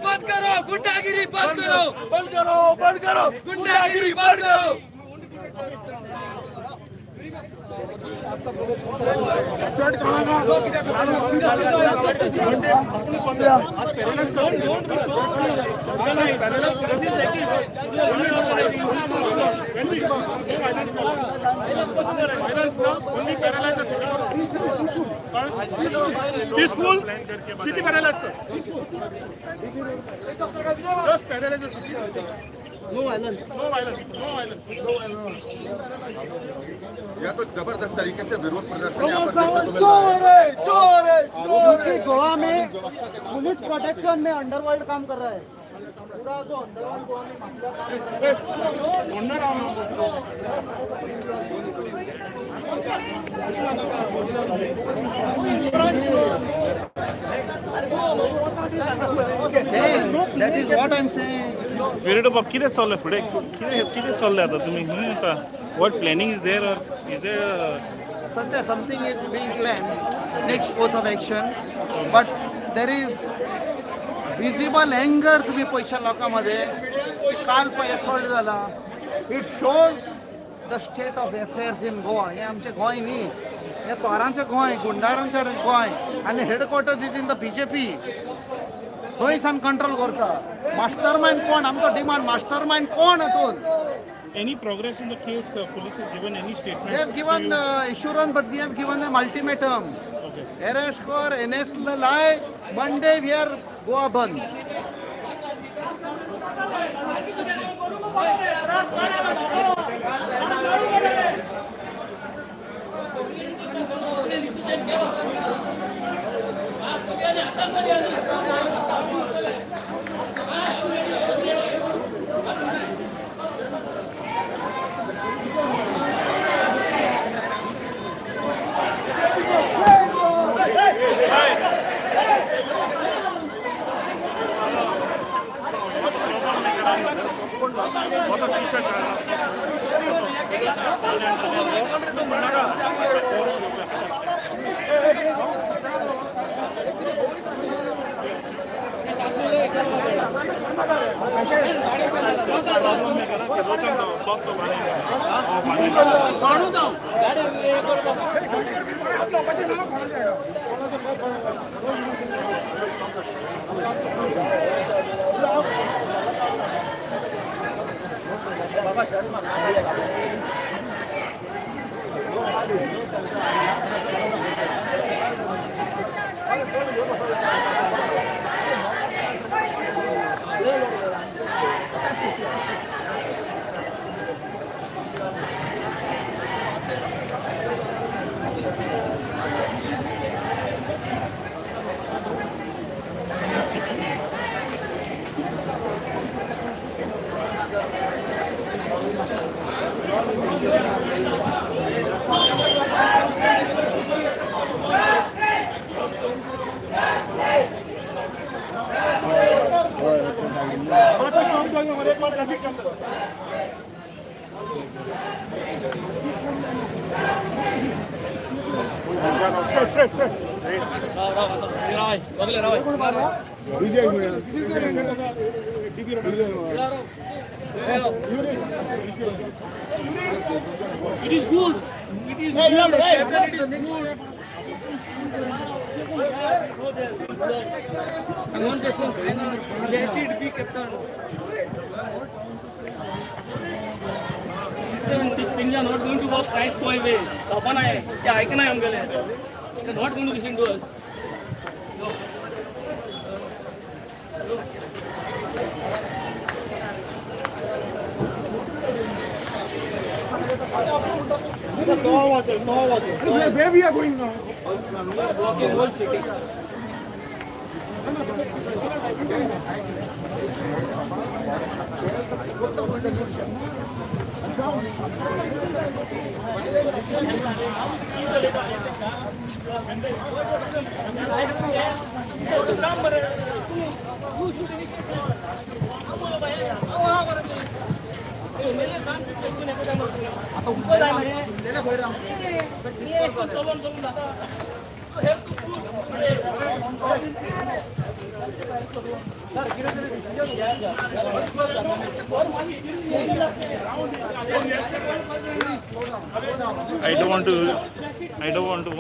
बंद करो गुंडागिरी बंद करो गुंडागिरी बंद करो। Peaceful city paralyze कर. Just paralyze the city. No violence. या तो जबरदस्त तरीके से विरोध प्रदर्शन क्योंकि गोवा में पुलिस प्रोटेक्शन में अंडरवर्ल्ड काम कर रहा है। पूरा जो अंडरवर्ल्ड गोवा में माफिया काम कर रहा है। That is what I'm saying. Virudu Bob, किधर चल रहा है फुड़े? किधर चल रहा था तुम्हें नहीं पता? What planning is there or is there? Something is being planned. Next course of action, but there is visible anger तुम्ही पैशा लोकांमध्ये की काल असॉल्ट झाला. It shows the state of affairs in Goa. हे आमचे गोंय न्ही, हे चोरांचे गोंय, गुंडारांचे गोंय आणि headquarters is in the BJP. थंयसान कंट्रोल करता. मास्टर माइंड कोण? आमचो डिमांड मास्टर माइंड कोण हातून? Any progress in the case? Police has given any statement? They have given assurance, but we have given them ultimatum. Okay. Arrest for NS lie. Monday we are Goa Bandh. It is good. It is good. Right? It is good. These things are not going to work nice my way. अपन आए या ऐकना है हम गले. They are not going to listen to us. Where we are going now? Blocking whole city. I don't want to